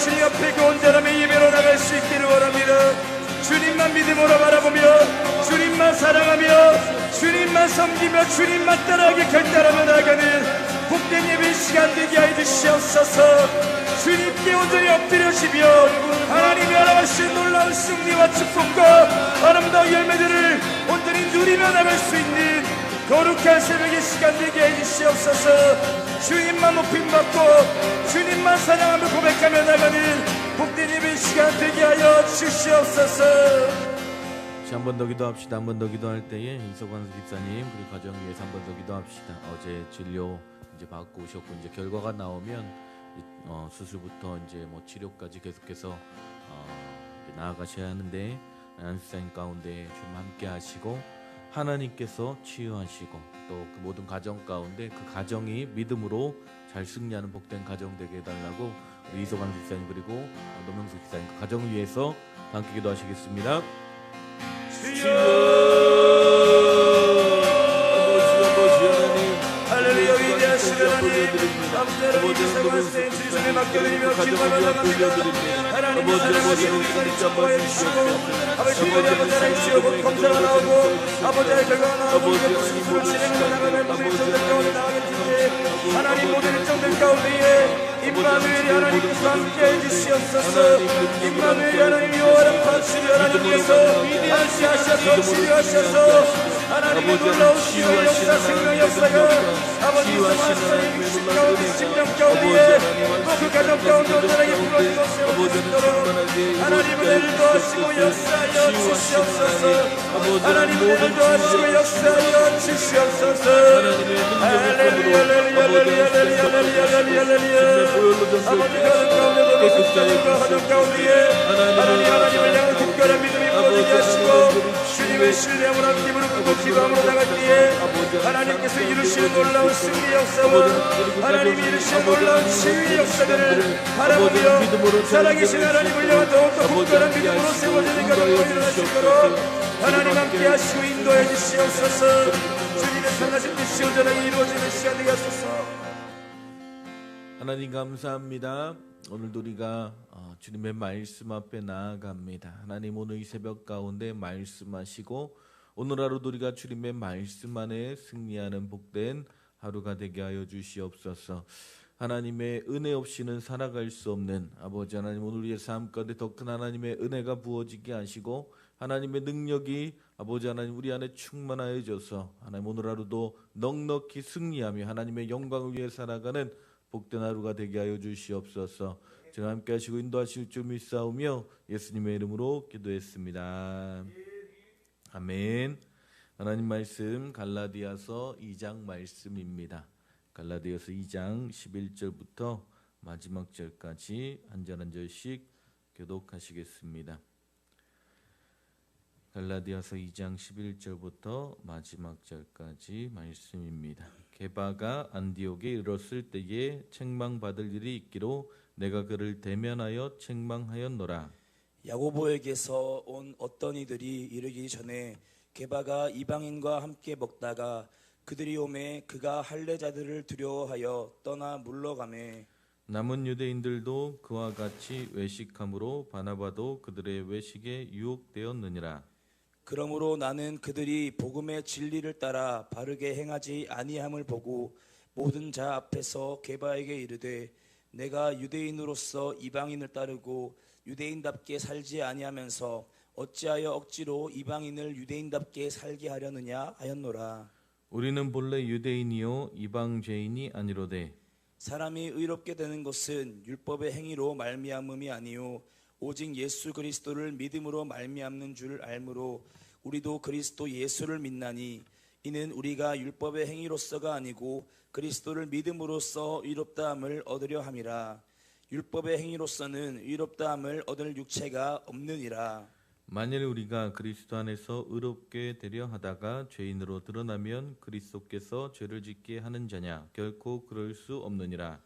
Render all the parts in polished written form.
주님 앞에 그 온전함의 예배로 나갈 수 있기를 원합니다. 주님만 믿음으로 바라보며 주님만 사랑하며 주님만 섬기며 주님만 따라하게 결단하며 나아가는 복된 예배 시간 되게 하여 주시옵소서. 주님께 온전히 엎드려지며 하나님이 알아가신 놀라운 승리와 축복과 아름다운 열매들을 온전히 누리며 나갈 수 있는 거룩한 새벽의 시간 되게 해주시옵소서. 주님만 높임받고 주님만 사랑하며 고백하며 나가는 복된 예배 시간 되게 하여 주시옵소서. 한 번 더 기도합시다. 한 번 더 기도할 때에 이석환 집사님 그리고 가정 위해서 한 번 더 기도합시다. 어제 진료 이제 받고 오셨고 이제 결과가 나오면 수술부터 이제 뭐 치료까지 계속해서 나아가셔야 하는데 하나님 집사님 가운데 주님 함께 하시고 하나님께서 치유하시고 또 그 모든 가정 가운데 그 가정이 믿음으로 잘 승리하는 복된 가정 되게 해달라고 우리 이석환 집사님 그리고 노명수 집사님 그 가정을 위해서 함께 기도하시겠습니다. 할렐루야. 위대하신 하나님, 아버지 하나님 이석환 선생님 주님 손에 맡겨드리며 기도하며 나갑니다. 하나님이 사랑하시는 우리가 정보해 주시고 아버지 비밀이 아버지 하나님 주여 검사가 나오고 아버지의 결과가 나오고 수술을 진행하며 나가는 모든 일정들 가운데 나가겠는데 하나님 모든 일정들 가운데에 임마누엘이 하나님께서 함께해 주시옵소서. 임마누엘이 하나님 요한한 파출이 하나님께서 안시하셔서 치료하셔서 하나님의 놀라운 치유의 역사 생명의 역사가 아버지 성화사의 육신 가운데 심령 가운데에 또 그 가정 가운데 온전하게 부러진 것을 얻을 수 있도록 하나님은 애를 도하시고 역사하여 주시옵소서. 하나님은 애를 도하시고 역사하여 주시옵소서. 할렐루야 할렐루야 할렐루야 할렐루야 할렐루야. 아버지 가정 가운데 모든 숙자들과 가정 가운데에 하나님을 향한 굳건한 믿음이 부어지게 하시고 주님의 신뢰함을 함께 부르고 기도함으로 나갈 때에 하나님께서 이루시는 놀라운 승리의 역사와 하나님이 이루시는 놀라운 치유의 역사들을 바라보며 살아계신 하나님을 향한 더욱더 굳건한 믿음으로 세워지는 가정으로 일어나시도록 하나님 함께 하시고 인도해 주시옵소서. 주님의 선하신 뜻이 온전하게 이루어지는 시간 되게 하소서. 하나님 감사합니다. 오늘도 우리가 주님의 말씀 앞에 나아갑니다. 하나님 오늘 이 새벽 가운데 말씀하시고 오늘 하루도 우리가 주님의 말씀 안에 승리하는 복된 하루가 되게 하여 주시옵소서. 하나님의 은혜 없이는 살아갈 수 없는 아버지 하나님 오늘 우리의 삶 가운데 더 큰 하나님의 은혜가 부어지게 하시고 하나님의 능력이 아버지 하나님 우리 안에 충만하여져서 하나님 오늘 하루도 넉넉히 승리하며 하나님의 영광을 위해 살아가는 복된 하루가 되게 하여 주시옵소서. 제가 함께 하시고 인도하실 줄 믿사오며 예수님의 이름으로 기도했습니다. 아멘. 하나님 말씀 갈라디아서 2장 말씀입니다. 갈라디아서 2장 11절부터 마지막 절까지 한 절 한 절씩 교독하시겠습니다. 갈라디아서 2장 11절부터 마지막 절까지 말씀입니다. 게바가 안디옥에 이르렀을 때에 책망받을 일이 있기로 내가 그를 대면하여 책망하였노라. 야고보에게서 온 어떤 이들이 이르기 전에 게바가 이방인과 함께 먹다가 그들이 오매 그가 할례자들을 두려워하여 떠나 물러가매 남은 유대인들도 그와 같이 외식함으로 바나바도 그들의 외식에 유혹되었느니라. 그러므로 나는 그들이 복음의 진리를 따라 바르게 행하지 아니함을 보고 모든 자 앞에서 게바에게 이르되 내가 유대인으로서 이방인을 따르고 유대인답게 살지 아니하면서 어찌하여 억지로 이방인을 유대인답게 살게 하려느냐 하였노라. 우리는 본래 유대인이요 이방죄인이 아니로되 사람이 의롭게 되는 것은 율법의 행위로 말미암음이 아니요 오직 예수 그리스도를 믿음으로 말미암는 줄 알므로 우리도 그리스도 예수를 믿나니 이는 우리가 율법의 행위로서가 아니고 그리스도를 믿음으로써 의롭다함을 얻으려 함이라. 율법의 행위로서는 의롭다함을 얻을 육체가 없느니라. 만일 우리가 그리스도 안에서 의롭게 되려 하다가 죄인으로 드러나면 그리스도께서 죄를 짓게 하는 자냐? 결코 그럴 수 없느니라.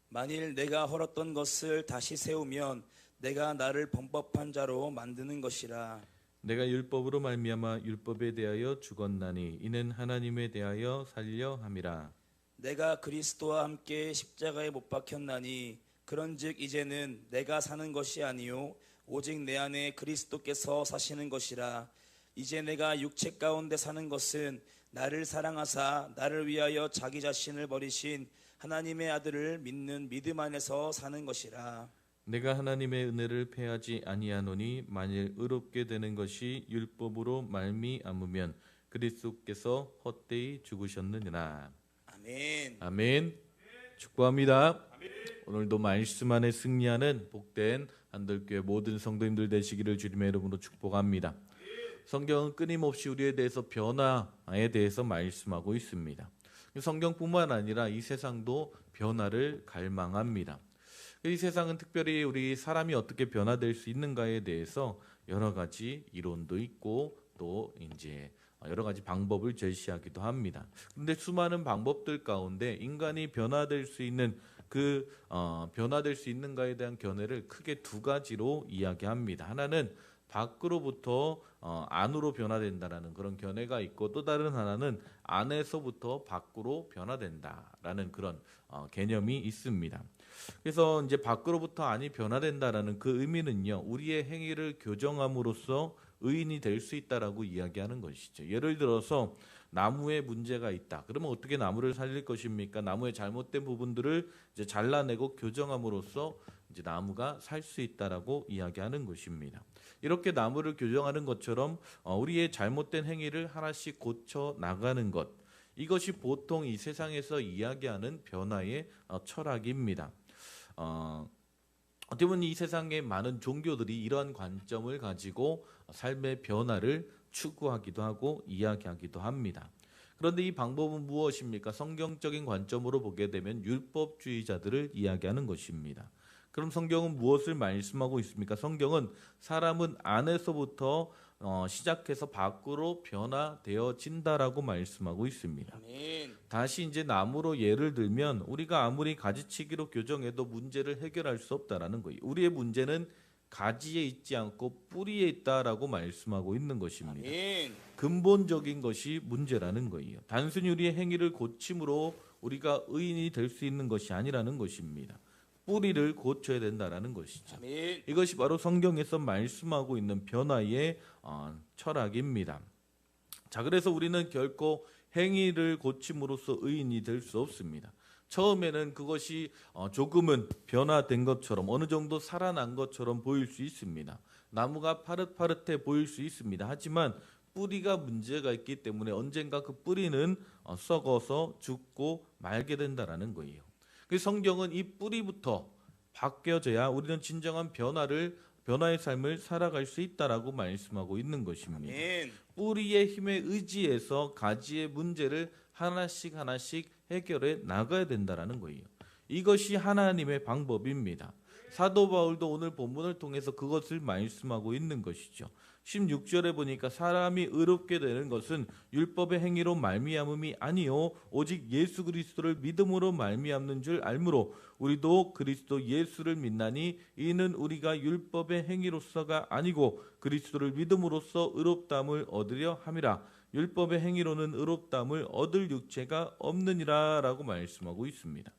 만일 내가 헐었던 것을 다시 세우면 내가 나를 범법한 자로 만드는 것이라. 내가 율법으로 말미암아 율법에 대하여 죽었나니 이는 하나님에 대하여 살려 함이라. 내가 그리스도와 함께 십자가에 못 박혔나니 그런즉 이제는 내가 사는 것이 아니요 오직 내 안에 그리스도께서 사시는 것이라. 이제 내가 육체 가운데 사는 것은 나를 사랑하사 나를 위하여 자기 자신을 버리신 하나님의 아들을 믿는 믿음 안에서 사는 것이라. 내가 하나님의 은혜를 패하지 아니하노니 만일 의롭게 되는 것이 율법으로 말미암으면 그리스도께서 헛되이 죽으셨느니라. 아멘. 아멘. 축복합니다. 오늘도 말씀 안에 승리하는 복된 한들교회 모든 성도님들 되시기를 주님의 이름으로 축복합니다. 성경은 끊임없이 우리에 대해서 변화에 대해서 말씀하고 있습니다. 성경뿐만 아니라 이 세상도 변화를 갈망합니다. 이 세상은 특별히 우리 사람이 어떻게 변화될 수 있는가에 대해서 여러 가지 이론도 있고 또 이제 여러 가지 방법을 제시하기도 합니다. 그런데 수많은 방법들 가운데 인간이 변화될 수 있는 변화될 수 있는가에 대한 견해를 크게 두 가지로 이야기합니다. 하나는 밖으로부터 안으로 변화된다라는 그런 견해가 있고, 또 다른 하나는 안에서부터 밖으로 변화된다라는 그런 개념이 있습니다. 그래서 이제 밖으로부터 안이 변화된다라는 그 의미는요, 우리의 행위를 교정함으로써 의인이 될 수 있다라고 이야기하는 것이죠. 예를 들어서 나무에 문제가 있다. 그러면 어떻게 나무를 살릴 것입니까? 나무의 잘못된 부분들을 이제 잘라내고 교정함으로써 이제 나무가 살 수 있다라고 이야기하는 것입니다. 이렇게 나무를 교정하는 것처럼 우리의 잘못된 행위를 하나씩 고쳐 나가는 것, 이것이 보통 이 세상에서 이야기하는 변화의 철학입니다. 어떻게 보면 이 세상의 많은 종교들이 이러한 관점을 가지고 삶의 변화를 추구하기도 하고 이야기하기도 합니다. 그런데 이 방법은 무엇입니까? 성경적인 관점으로 보게 되면 율법주의자들을 이야기하는 것입니다. 그럼 성경은 무엇을 말씀하고 있습니까? 성경은 사람은 안에서부터 시작해서 밖으로 변화되어진다라고 말씀하고 있습니다. 아멘. 다시 이제 나무로 예를 들면 우리가 아무리 가지치기로 교정해도 문제를 해결할 수 없다라는 거예요. 우리의 문제는 가지에 있지 않고 뿌리에 있다라고 말씀하고 있는 것입니다. 아멘. 근본적인 것이 문제라는 거예요. 단순히 우리의 행위를 고침으로 우리가 의인이 될 수 있는 것이 아니라는 것입니다. 뿌리를 고쳐야 된다라는 것이죠. 아멘. 이것이 바로 성경에서 말씀하고 있는 변화의 철학입니다. 자, 그래서 우리는 결코 행위를 고침으로써 의인이 될 수 없습니다. 처음에는 그것이 조금은 변화된 것처럼, 어느 정도 살아난 것처럼 보일 수 있습니다. 나무가 파릇파릇해 보일 수 있습니다. 하지만 뿌리가 문제가 있기 때문에 언젠가 그 뿌리는 썩어서 죽고 말게 된다라는 거예요. 그래서 성경은 이 뿌리부터 바뀌어져야 우리는 진정한 변화의 삶을 살아갈 수 있다라고 말씀하고 있는 것입니다. 아멘. 뿌리의 힘에 의지해서 가지의 문제를 하나씩 해결해 나가야 된다라는 거예요. 이것이 하나님의 방법입니다. 사도 바울도 오늘 본문을 통해서 그것을 말씀하고 있는 것이죠. 16절에 보니까 사람이 의롭게 되는 것은 율법의 행위로 말미암음이 아니요 오직 예수 그리스도를 믿음으로 말미암는 줄 알므로 우리도 그리스도 예수를 믿나니 이는 우리가 율법의 행위로서가 아니고 그리스도를 믿음으로써 의롭다함을 얻으려 함이라. 율법의 행위로는 의롭다함을 얻을 육체가 없느니라 라고 말씀하고 있습니다.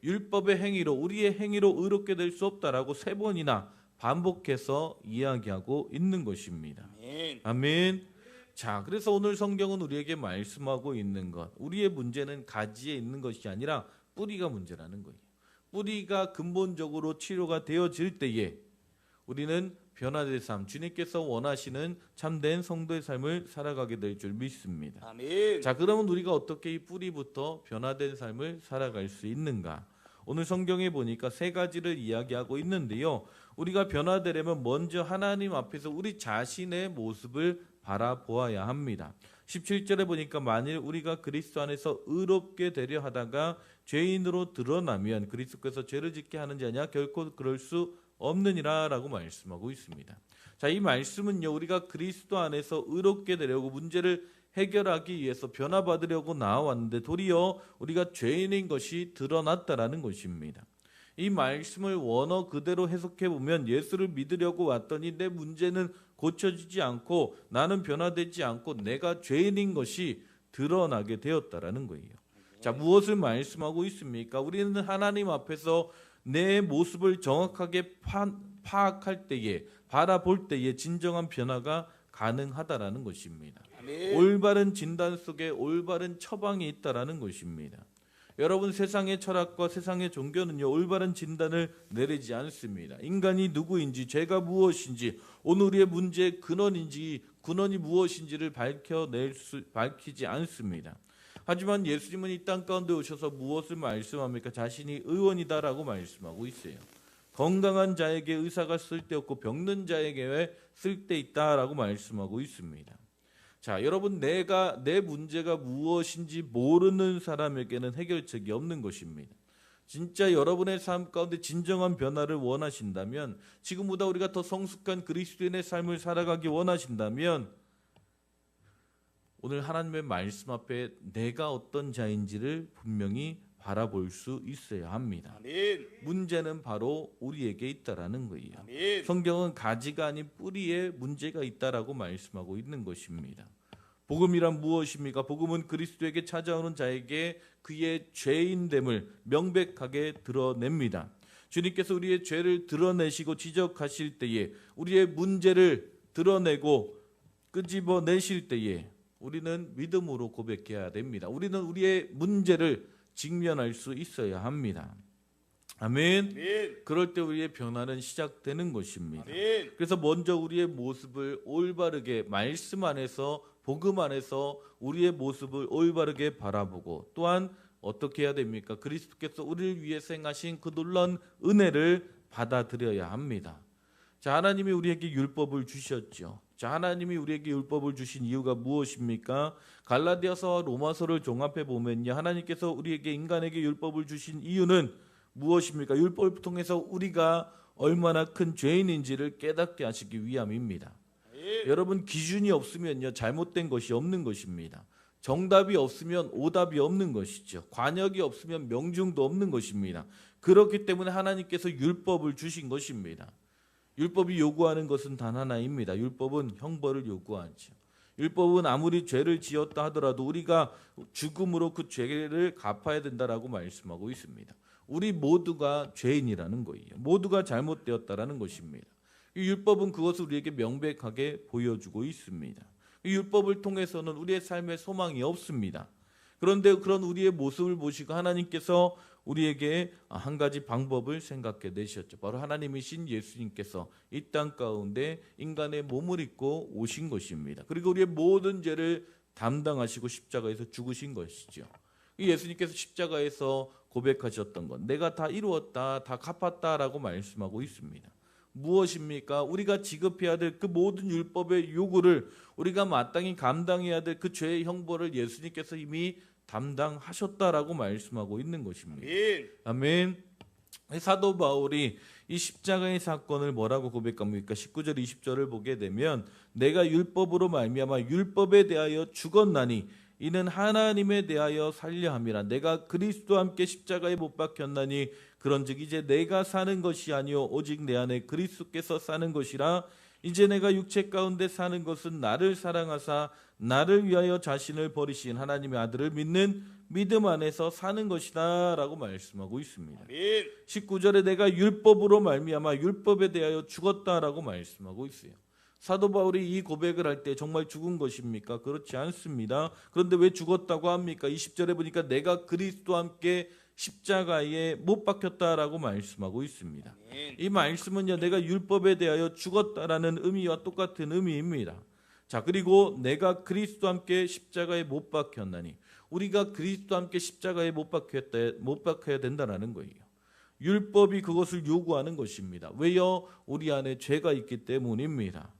율법의 행위로, 우리의 행위로 의롭게 될 수 없다라고 3번이나 반복해서 이야기하고 있는 것입니다. 아멘. 아멘. 자, 그래서 오늘 성경은 우리에게 말씀하고 있는 것, 우리의 문제는 가지에 있는 것이 아니라 뿌리가 문제라는 거예요. 뿌리가 근본적으로 치료가 되어질 때에 우리는 변화된 삶, 주님께서 원하시는 참된 성도의 삶을 살아가게 될 줄 믿습니다. 아멘. 자, 그러면 우리가 어떻게 이 뿌리부터 변화된 삶을 살아갈 수 있는가? 오늘 성경에 보니까 3가지를 이야기하고 있는데요. 우리가 변화되려면 먼저 하나님 앞에서 우리 자신의 모습을 바라보아야 합니다. 17절에 보니까 만일 우리가 그리스도 안에서 의롭게 되려 하다가 죄인으로 드러나면 그리스도께서 죄를 짓게 하는 자냐? 결코 그럴 수 없느니라 라고 말씀하고 있습니다. 자, 이 말씀은요, 우리가 그리스도 안에서 의롭게 되려고 문제를 해결하기 위해서 변화받으려고 나왔는데 도리어 우리가 죄인인 것이 드러났다라는 것입니다. 이 말씀을 원어 그대로 해석해 보면 예수를 믿으려고 왔더니 내 문제는 고쳐지지 않고 나는 변화되지 않고 내가 죄인인 것이 드러나게 되었다라는 거예요. 자, 무엇을 말씀하고 있습니까? 우리는 하나님 앞에서 내 모습을 정확하게 파악할 때에, 바라볼 때에 진정한 변화가 가능하다라는 것입니다. 아멘. 올바른 진단 속에 올바른 처방이 있다라는 것입니다. 여러분, 세상의 철학과 세상의 종교는요, 올바른 진단을 내리지 않습니다. 인간이 누구인지, 죄가 무엇인지, 오늘 우리의 문제의 근원이 무엇인지를 밝히지 않습니다. 하지만 예수님은 이 땅 가운데 오셔서 무엇을 말씀합니까? 자신이 의원이다라고 말씀하고 있어요. 건강한 자에게 의사가 쓸데없고 병든 자에게 왜 쓸데있다라고 말씀하고 있습니다. 자, 여러분, 내 문제가 무엇인지 모르는 사람에게는 해결책이 없는 것입니다. 진짜 여러분의 삶 가운데 진정한 변화를 원하신다면, 지금보다 우리가 더 성숙한 그리스도인의 삶을 살아가기 원하신다면, 오늘 하나님의 말씀 앞에 내가 어떤 자인지를 분명히 바라볼 수 있어야 합니다. 아멘. 문제는 바로 우리에게 있다라는 거예요. 아멘. 성경은 가지가 아닌 뿌리에 문제가 있다라고 말씀하고 있는 것입니다. 복음이란 무엇입니까? 복음은 그리스도에게 찾아오는 자에게 그의 죄인됨을 명백하게 드러냅니다. 주님께서 우리의 죄를 드러내시고 지적하실 때에, 우리의 문제를 드러내고 끄집어내실 때에 우리는 믿음으로 고백해야 됩니다. 우리는 우리의 문제를 직면할 수 있어야 합니다. 아멘. 아멘. 그럴 때 우리의 변화는 시작되는 것입니다. 아멘. 그래서 먼저 우리의 모습을 올바르게, 말씀 안에서, 복음 안에서 우리의 모습을 올바르게 바라보고, 또한 어떻게 해야 됩니까? 그리스도께서 우리를 위해서 행하신 그 놀라운 은혜를 받아들여야 합니다. 자, 하나님이 우리에게 율법을 주셨죠. 자, 하나님이 우리에게 율법을 주신 이유가 무엇입니까? 갈라디아서와 로마서를 종합해 보면요, 하나님께서 우리에게, 인간에게 율법을 주신 이유는 무엇입니까? 율법을 통해서 우리가 얼마나 큰 죄인인지를 깨닫게 하시기 위함입니다. 여러분, 기준이 없으면요, 잘못된 것이 없는 것입니다. 정답이 없으면 오답이 없는 것이죠. 관역이 없으면 명중도 없는 것입니다. 그렇기 때문에 하나님께서 율법을 주신 것입니다. 율법이 요구하는 것은 단 하나입니다. 율법은 형벌을 요구하죠. 율법은 아무리 죄를 지었다 하더라도 우리가 죽음으로 그 죄를 갚아야 된다라고 말씀하고 있습니다. 우리 모두가 죄인이라는 거예요. 모두가 잘못되었다라는 것입니다. 이 율법은 그것을 우리에게 명백하게 보여주고 있습니다. 이 율법을 통해서는 우리의 삶에 소망이 없습니다. 그런데 그런 우리의 모습을 보시고 하나님께서 우리에게 한 가지 방법을 생각해 내셨죠. 바로 하나님이신 예수님께서 이 땅 가운데 인간의 몸을 입고 오신 것입니다. 그리고 우리의 모든 죄를 담당하시고 십자가에서 죽으신 것이죠. 이 예수님께서 십자가에서 고백하셨던 것, 내가 다 이루었다, 다 갚았다라고 말씀하고 있습니다. 무엇입니까? 우리가 지급해야 될 그 모든 율법의 요구를 우리가 마땅히 감당해야 될 그 죄의 형벌을 예수님께서 이미 담당하셨다라고 말씀하고 있는 것입니다. 아멘. 사도 바울이 이 십자가의 사건을 뭐라고 고백합니까? 19절 20절을 보게 되면, 내가 율법으로 말미암아 율법에 대하여 죽었나니 이는 하나님에 대하여 살려 함이라. 내가 그리스도와 함께 십자가에 못 박혔나니 그런즉 이제 내가 사는 것이 아니요 오직 내 안에 그리스도께서 사는 것이라. 이제 내가 육체 가운데 사는 것은 나를 사랑하사 나를 위하여 자신을 버리신 하나님의 아들을 믿는 믿음 안에서 사는 것이다 라고 말씀하고 있습니다. 19절에 내가 율법으로 말미암아 율법에 대하여 죽었다라고 말씀하고 있어요. 사도 바울이 이 고백을 할 때 정말 죽은 것입니까? 그렇지 않습니다. 그런데 왜 죽었다고 합니까? 20절에 보니까 내가 그리스도와 함께 십자가에 못 박혔다라고 말씀하고 있습니다. 이 말씀은요, 내가 율법에 대하여 죽었다라는 의미와 똑같은 의미입니다. 자, 그리고 내가 그리스도와 함께 십자가에 못 박혔나니, 우리가 그리스도와 함께 십자가에 못 박혀야 된다라는 거예요. 율법이 그것을 요구하는 것입니다. 왜요? 우리 안에 죄가 있기 때문입니다.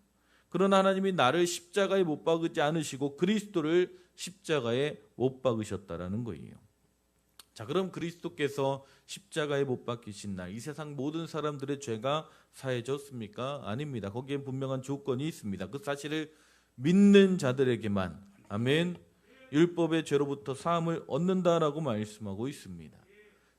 그러나 하나님이 나를 십자가에 못 박지 않으시고 그리스도를 십자가에 못 박으셨다라는 거예요. 자, 그럼 그리스도께서 십자가에 못 박히신 날, 이 세상 모든 사람들의 죄가 사해졌습니까? 아닙니다. 거기에 분명한 조건이 있습니다. 그 사실을 믿는 자들에게만, 아멘, 율법의 죄로부터 사함을 얻는다라고 말씀하고 있습니다.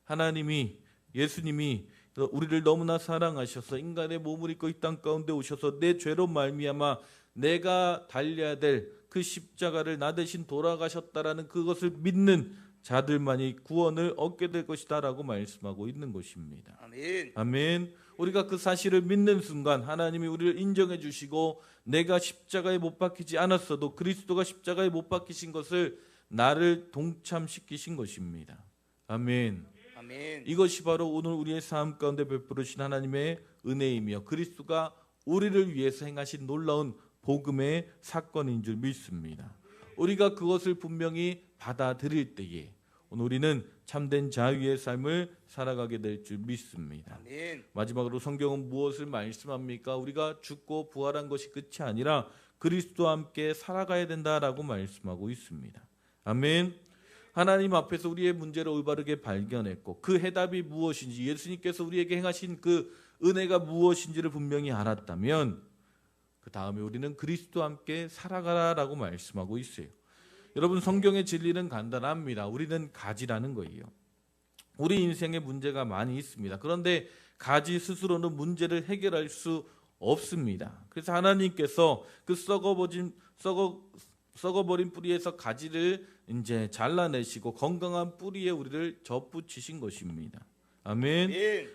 하나님이, 예수님이 우리를 너무나 사랑하셔서 인간의 몸을 입고 이 땅 가운데 오셔서 내 죄로 말미암아 내가 달려야 될 그 십자가를 나 대신 돌아가셨다라는 그것을 믿는 자들만이 구원을 얻게 될 것이다라고 말씀하고 있는 것입니다. 아멘. 아멘. 우리가 그 사실을 믿는 순간 하나님이 우리를 인정해 주시고 내가 십자가에 못 박히지 않았어도 그리스도가 십자가에 못 박히신 것을 나를 동참시키신 것입니다. 아멘. 아멘. 이것이 바로 오늘 우리의 삶 가운데 베푸르신 하나님의 은혜이며 그리스도가 우리를 위해서 행하신 놀라운 복음의 사건인 줄 믿습니다. 우리가 그것을 분명히 받아들일 때에 오늘 우리는 참된 자유의 삶을 살아가게 될 줄 믿습니다. 아멘. 마지막으로 성경은 무엇을 말씀합니까? 우리가 죽고 부활한 것이 끝이 아니라 그리스도와 함께 살아가야 된다라고 말씀하고 있습니다. 아멘. 하나님 앞에서 우리의 문제를 올바르게 발견했고 그 해답이 무엇인지 예수님께서 우리에게 행하신 그 은혜가 무엇인지를 분명히 알았다면 그 다음에 우리는 그리스도와 함께 살아가라라고 말씀하고 있어요. 여러분 성경의 진리는 간단합니다. 우리는 가지라는 거예요. 우리 인생에 문제가 많이 있습니다. 그런데 가지 스스로는 문제를 해결할 수 없습니다. 그래서 하나님께서 그 썩어버린 뿌리에서 가지를 이제 잘라내시고 건강한 뿌리에 우리를 접붙이신 것입니다. 아멘.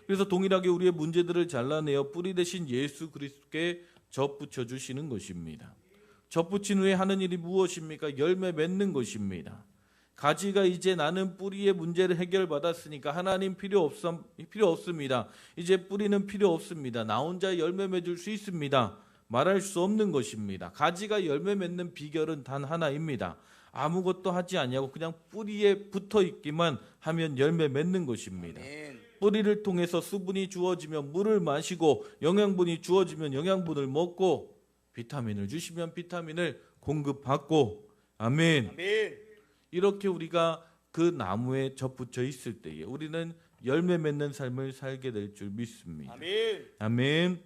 그래서 동일하게 우리의 문제들을 잘라내어 뿌리 대신 예수 그리스도께 접붙여 주시는 것입니다. 접붙인 후에 하는 일이 무엇입니까? 열매 맺는 것입니다. 가지가 이제 나는 뿌리의 문제를 해결받았으니까 하나님 필요 없습니다. 이제 뿌리는 필요 없습니다. 나 혼자 열매 맺을 수 있습니다. 말할 수 없는 것입니다. 가지가 열매 맺는 비결은 단 하나입니다. 아무것도 하지 아니하고 그냥 뿌리에 붙어 있기만 하면 열매 맺는 것입니다. 아멘. 뿌리를 통해서 수분이 주어지면 물을 마시고 영양분이 주어지면 영양분을 먹고 비타민을 주시면 비타민을 공급받고 아멘. 아멘. 이렇게 우리가 그 나무에 접붙여 있을 때에 우리는 열매 맺는 삶을 살게 될 줄 믿습니다. 아멘. 아멘.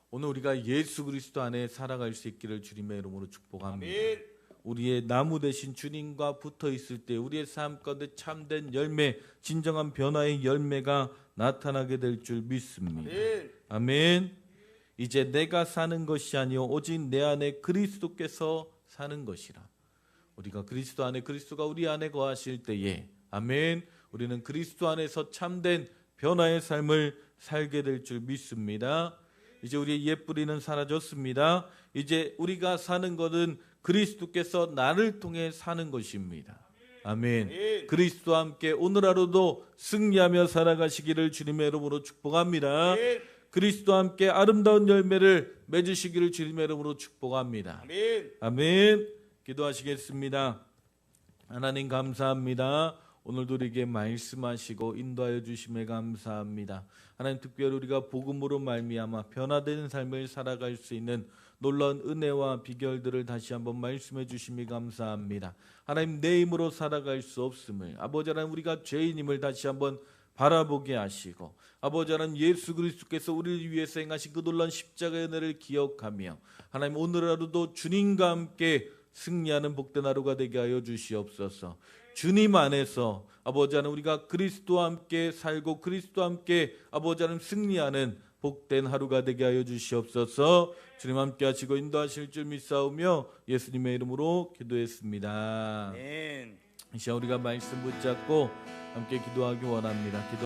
오늘 우리가 예수 그리스도 안에 살아갈 수 있기를 주님의 이름으로 축복합니다. 아멘. 우리의 나무 대신 주님과 붙어 있을 때 우리의 삶 가운데 참된 열매, 진정한 변화의 열매가 나타나게 될 줄 믿습니다. 아멘. 아멘. 이제 내가 사는 것이 아니요 오직 내 안에 그리스도께서 사는 것이라. 우리가 그리스도 안에 그리스도가 우리 안에 거하실 때에 아멘. 우리는 그리스도 안에서 참된 변화의 삶을 살게 될 줄 믿습니다. 이제 우리의 옛 뿌리는 사라졌습니다. 이제 우리가 사는 것은 그리스도께서 나를 통해 사는 것입니다. 아멘. 그리스도와 함께 오늘 하루도 승리하며 살아가시기를 주님의 이름으로 축복합니다. 그리스도와 함께 아름다운 열매를 맺으시기를 주님의 이름으로 축복합니다. 아멘. 아멘. 기도하시겠습니다. 하나님 감사합니다. 오늘도 우리에게 말씀하시고 인도하여 주심에 감사합니다. 하나님 특별히 우리가 복음으로 말미암아 변화되는 삶을 살아갈 수 있는 놀라운 은혜와 비결들을 다시 한번 말씀해 주심이 감사합니다. 하나님 내 힘으로 살아갈 수 없음을 아버지 하나님 우리가 죄인임을 다시 한번 바라보게 하시고 아버지 하나님 예수 그리스도께서 우리를 위해서 행하신 그 놀라운 십자가의 은혜를 기억하며 하나님 오늘 하루도 주님과 함께 승리하는 복된 하루가 되게 하여 주시옵소서. 주님 안에서 아버지 하나님 우리가 그리스도와 함께 살고 그리스도와 함께 아버지 하나님 승리하는 복된 하루가 되게 하여 주시옵소서. 주님 함께 하시고 인도하실 줄 믿사오며 예수님의 이름으로 기도했습니다. 아멘. 이 시간 우리가 말씀 붙잡고 함께 기도하기 원합니다.